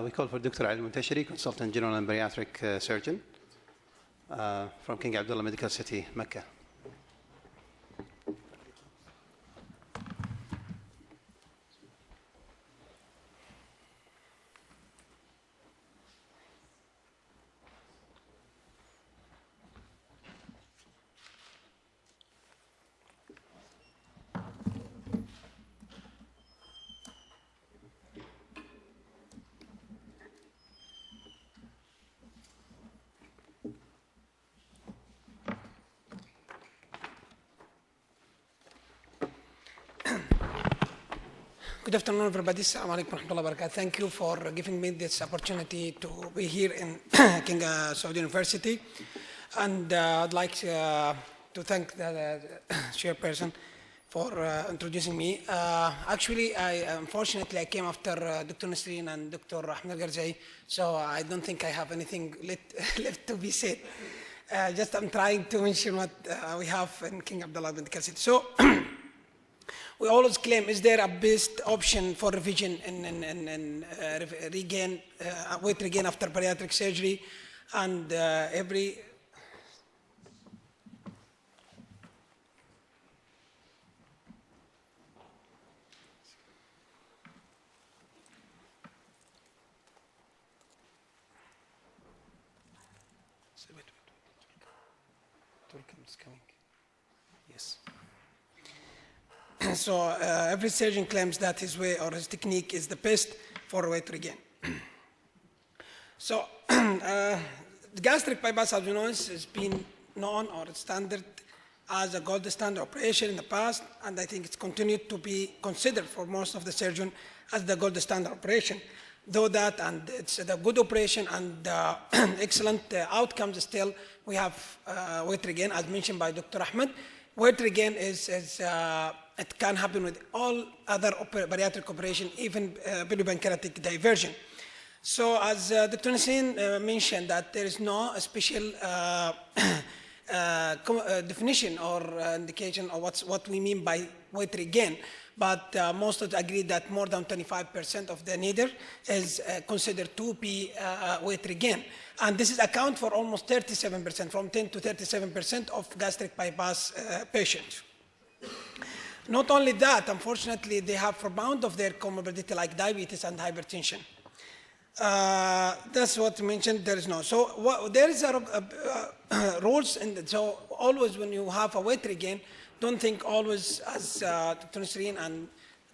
We call for Dr. Almontashery, Consultant General and Bariatric Surgeon from King Abdullah Medical City, Mecca. Good afternoon, everybody. Assalamu alaikum warahmatullahi wabarakatuh. Thank you for giving me this opportunity to be here in King Saud University. And I'd like to thank the chairperson for introducing me. Actually, unfortunately, I came after Dr. Nasreen and Dr. Ahmed Garzai, so I don't think I have anything left to be said. Just I'm trying to mention what we have in King Abdullah Medical City. So, we always claim, is there a best option for revision and regain, weight regain after bariatric surgery? And every... Turkey coming. Yes. So every surgeon claims that his way or his technique is the best for weight regain. So the gastric bypass, as you know, has been known or standard as a gold standard operation in the past, and I think it's continued to be considered for most of the surgeons as the gold standard operation. Though that, and it's a good operation and excellent outcomes, still we have weight regain, as mentioned by Dr. Ahmed. Weight regain it can happen with all other bariatric operation, even biliopancreatic diversion. So as Dr. Nasreen mentioned, that there is no special definition or indication of what we mean by weight regain, but most of us agree that more than 25% of the needle is considered to be weight regain. And this is account for almost 37%, from 10 to 37% of gastric bypass patients. Not only that, unfortunately, they have rebound of their comorbidity like diabetes and hypertension. That's what mentioned, there is no. So there is rules, and so always when you have a weight regain, don't think always as Dr. Nasreen and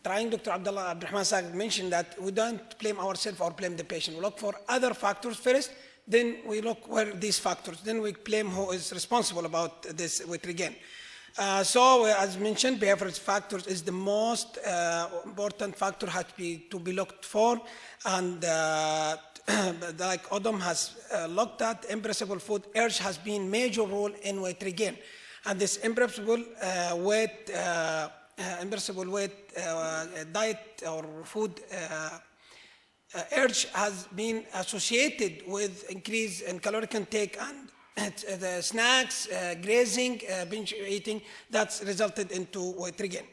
trying Dr. Abdullah Abdurrahman Saqib mentioned that we don't blame ourselves or blame the patient. We look for other factors first, then we look where these factors, then we blame who is responsible about this weight regain. So as mentioned, behavioral factors is the most important factor has to be looked for, and like Odom has looked at, imperishable food urge has been major role in weight regain, and this imperishable weight diet or food urge has been associated with increase in caloric intake and the snacks, grazing, binge eating, that's resulted into weight regain.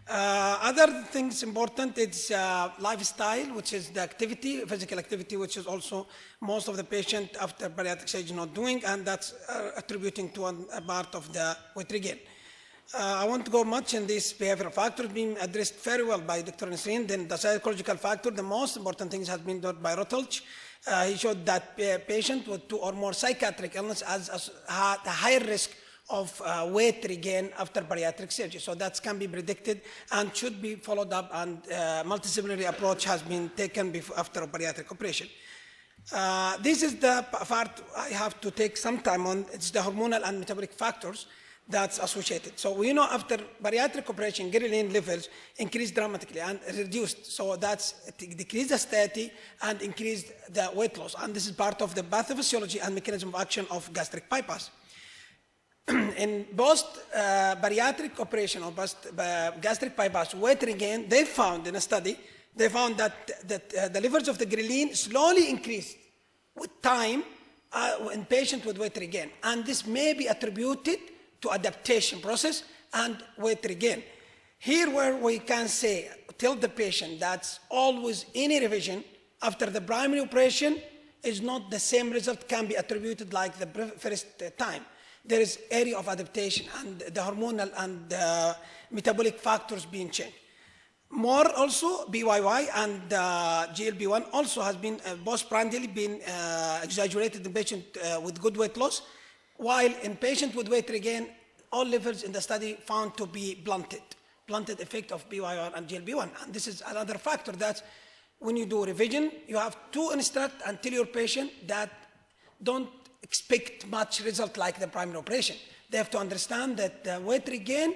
Other things important is lifestyle, which is the activity, physical activity, which is also most of the patient after bariatric surgery not doing, and that's attributing to a part of the weight regain. I won't go much in these behavioral factors being addressed very well by Dr. Nasreen. Then the psychological factor, the most important things has been done by Rutledge. He showed that patient with 2 or more psychiatric illness had a higher risk of weight regain after bariatric surgery. So that can be predicted and should be followed up, and multidisciplinary approach has been taken after a bariatric operation. This is the part I have to take some time on. It's the hormonal and metabolic factors that's associated. So we know after bariatric operation, ghrelin levels increased dramatically and reduced. So that's decreased the satiety and increased the weight loss. And this is part of the pathophysiology and mechanism of action of gastric bypass. In post bariatric operation or post gastric bypass weight regain, they found in a study, they found that the levels of the ghrelin slowly increased with time in patients with weight regain. And this may be attributed to adaptation process and weight regain. Here where we can say, tell the patient that always any revision after the primary operation is not the same result can be attributed like the first time. There is area of adaptation and the hormonal and metabolic factors being changed. More also, BYY and GLP-1 also has been postprandially been exaggerated in patients with good weight loss, while in patients with weight regain, all levels in the study found to be blunted effect of BYY and GLP-1. And this is another factor that when you do revision, you have to instruct and tell your patient that don't expect much result like the primary operation. They have to understand that the weight regain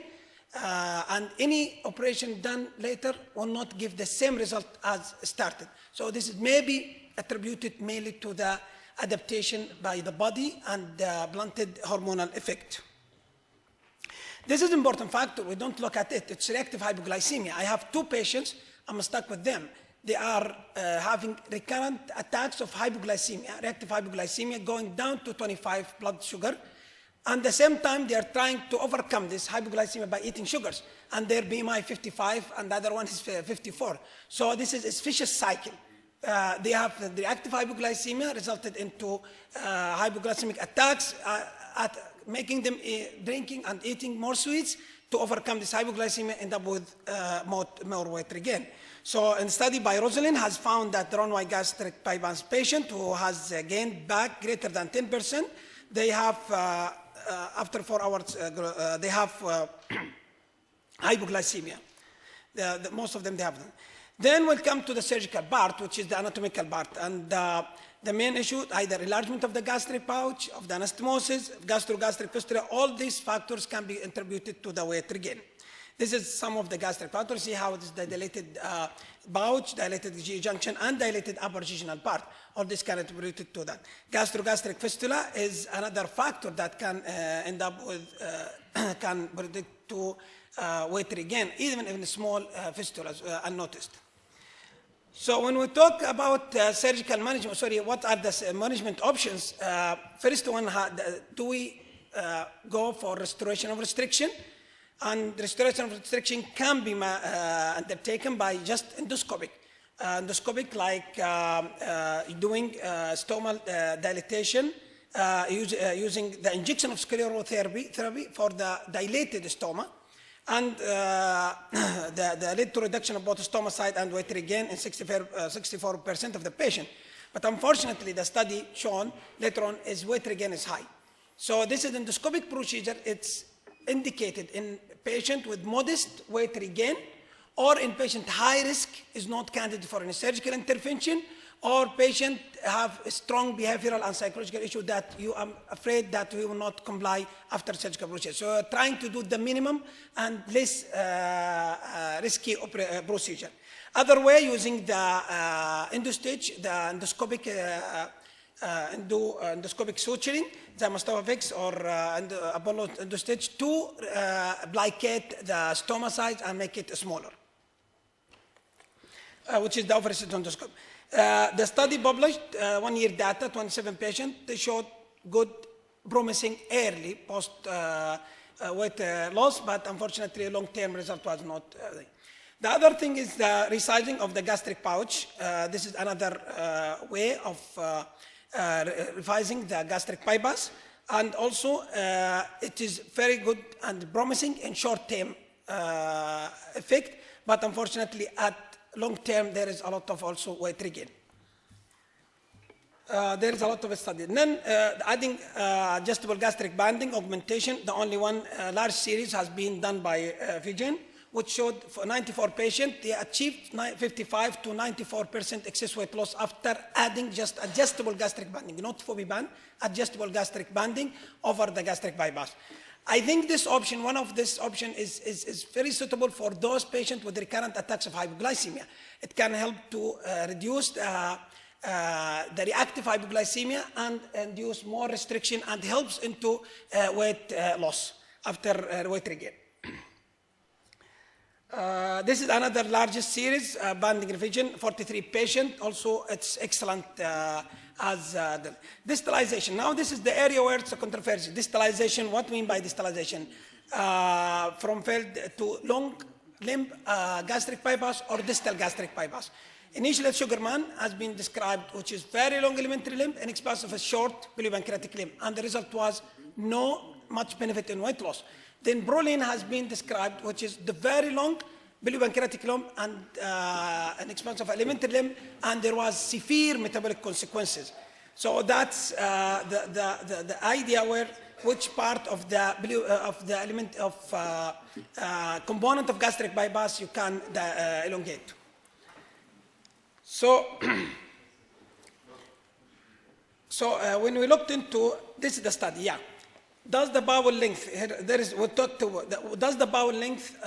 and any operation done later will not give the same result as started. So this is maybe attributed mainly to the adaptation by the body and the blunted hormonal effect. This is an important factor. We don't look at it. It's reactive hypoglycemia. I have 2 patients. I'm stuck with them. They are having recurrent attacks of hypoglycemia, reactive hypoglycemia, going down to 25 blood sugar. And at the same time, they are trying to overcome this hypoglycemia by eating sugars. And their BMI 55, and the other one is 54. So this is a vicious cycle. They have the reactive hypoglycemia resulted into hypoglycemic attacks, making them drinking and eating more sweets to overcome this hypoglycemia, end up with more weight regain. So a study by Rosalind has found that the Roux gastric bypass patient who has gained back greater than 10%, they have, after 4 hours, they have hypoglycemia. Most of them, they have them. Then we'll come to the surgical part, which is the anatomical part. And the main issue, either enlargement of the gastric pouch, of the anastomosis, gastrogastric fistula, all these factors can be attributed to the weight regain. This is some of the gastric factors. See how it is the dilated pouch, dilated GE junction, and dilated upper jejunal part. All this can be attributed to that. Gastrogastric fistula is another factor that can end up with, can predict to weight regain, even in small fistulas unnoticed. So when we talk about surgical management, what are the management options? First one, do we go for restoration of restriction? And restoration of restriction can be undertaken by just endoscopic. Endoscopic, like doing stomal dilatation, using the injection of sclerotherapy for the dilated stoma, and the lead to reduction of both stomacide and weight regain in 64% of the patient. But unfortunately, the study shown later on is weight regain is high. So this is endoscopic procedure. It's indicated in patient with modest weight regain, or in patient high risk is not candidate for any surgical intervention, or patient have a strong behavioral and psychological issue that you are afraid that we will not comply after surgical procedure. So trying to do the minimum and less risky procedure. Other way, using the endostage, the endoscopic endoscopic suturing, the Mustafix or Apollo endostage to blycate the stomacide and make it smaller, which is the operative endoscope. The study published 1 year data, 27 patients. They showed good, promising early post weight loss, but unfortunately, long-term result was not. The other thing is the resizing of the gastric pouch. This is another way of revising the gastric bypass, and also it is very good and promising in short-term effect, but unfortunately at long term there is a lot of also weight regain. There is a lot of study. Then adding adjustable gastric banding augmentation, the only one large series has been done by Vigen, which showed for 94 patients, they achieved 55 to 94% excess weight loss after adding just adjustable gastric banding, not Fobi band, adjustable gastric banding over the gastric bypass. I think this option, one of this option is very suitable for those patients with recurrent attacks of hypoglycemia. It can help to reduce the reactive hypoglycemia and induce more restriction and helps into weight loss after weight regain. This is another largest series, banding revision, 43 patients. Also, it's excellent as the distalization. Now this is the area where it's a controversy. Distalization, what do we mean by distalization? From failed to long limb gastric bypass or distal gastric bypass. Initially, Sugarman has been described, which is very long alimentary limb and expansion of a short biliopancreatic limb, and the result was no much benefit in weight loss. Then Brolin has been described, which is the very long biliopancreatic limb and an expansion of alimentary limb, and there was severe metabolic consequences. So that's the idea where which part of the element of component of gastric bypass you can elongate. So, when we looked into this is the study, yeah. Does the bowel length, does the bowel length,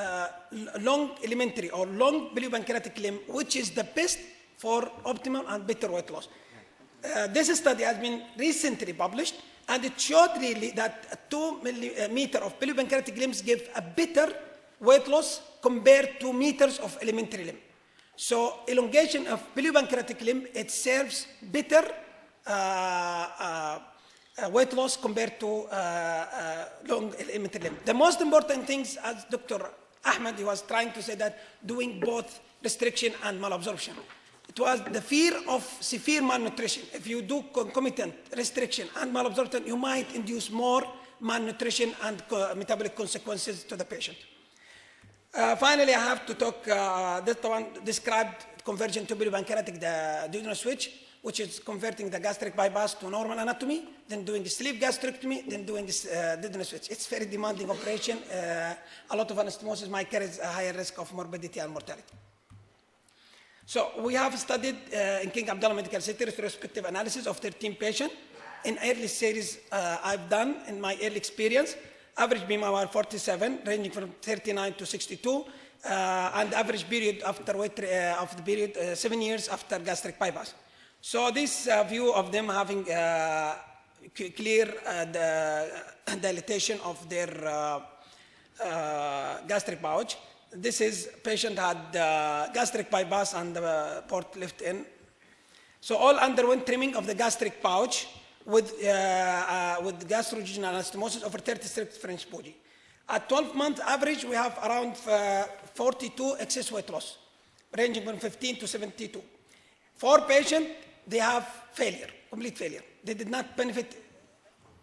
long alimentary or long biliopancreatic limb, which is the best for optimal and better weight loss? This study has been recently published, and it showed really that 2 millimeter of biliopancreatic limbs give a better weight loss compared to meters of alimentary limb. So elongation of biliopancreatic limb, it serves better weight loss compared to long alimentary limb. The most important things, as Dr. Ahmed was trying to say, that doing both restriction and malabsorption. It was the fear of severe malnutrition. If you do concomitant restriction and malabsorption, you might induce more malnutrition and metabolic consequences to the patient. Finally, I have to talk, this one described conversion to biliopancreatic, the duodenal switch, which is converting the gastric bypass to normal anatomy, then doing a sleeve gastrectomy, then doing this duodenal switch. It's very demanding operation. A lot of anastomosis might carry a higher risk of morbidity and mortality. So we have studied in King Abdullah Medical City retrospective analysis of 13 patients in early series I've done in my early experience. Average BMI 47, ranging from 39 to 62, and average period after of the period 7 years after gastric bypass. So this view of them having clear dilatation of their gastric pouch. This is patient had gastric bypass and the port left in. So all underwent trimming of the gastric pouch with gastrointestinal anastomosis over 36 French bougie. At 12 months average, we have around 42 excess weight loss, ranging from 15 to 72. 4 patients, they have failure, complete failure. They did not benefit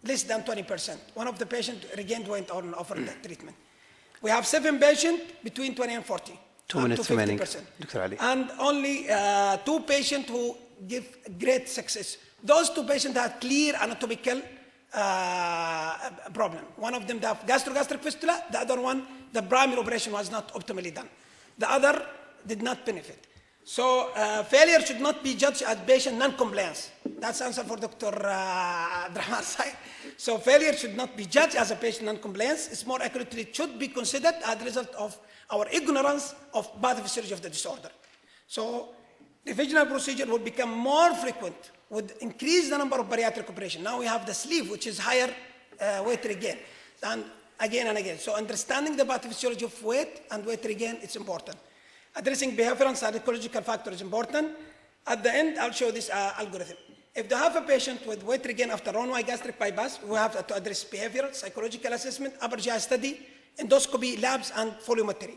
less than 20%. One of the patients regained weight on offering that treatment. We have 7 patients between 20 and 40. 2 minutes remaining, Dr. Ali. And only 2 patients who give great success. Those 2 patients had clear anatomical problem. One of them had gastric fistula, the other one, the primary operation was not optimally done. The other did not benefit. So failure should not be judged as patient non-compliance. That's answer for Dr. Abdurrahman's side. So failure should not be judged as a patient non-compliance. It's more accurately, it should be considered as a result of our ignorance of pathophysiology of the disorder. So revisional procedure will become more frequent, would increase the number of bariatric operations. Now we have the sleeve, which is higher weight regain, and again and again. So understanding the pathophysiology of weight and weight regain, it's important. Addressing behavioral and psychological factors is important. At the end, I'll show this algorithm. If they have a patient with weight regain after Roux gastric bypass, we have to address behavioral, psychological assessment, upper GI study, endoscopy, labs, and volumetry.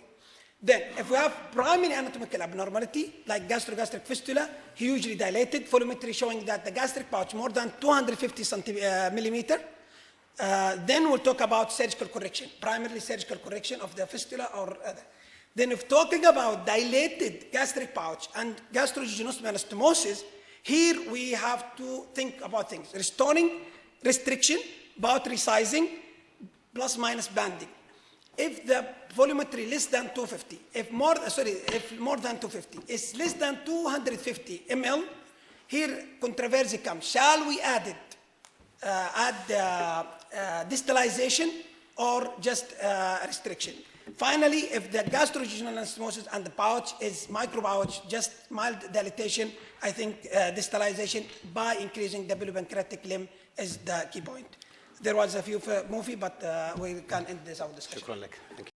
Then, if we have primary anatomical abnormality, like gastric fistula, hugely dilated, volumetry showing that the gastric pouch more than 250 millimeter, then we'll talk about surgical correction, primarily surgical correction of the fistula or other. Then if talking about dilated gastric pouch and gastrojejunous anastomosis, here we have to think about things. Restoring, restriction, bout resizing, plus minus banding. If the volumetry less than 250, if more than 250 is less than 250 ml, here controversy comes. Shall we add distalization or just restriction? Finally, if the gastrojejunal anastomosis and the pouch is micropouch, just mild dilatation, I think distalization by increasing the biliopancreatic limb is the key point. There was a few movie, but we can end this our discussion. Shukran lak. Thank you.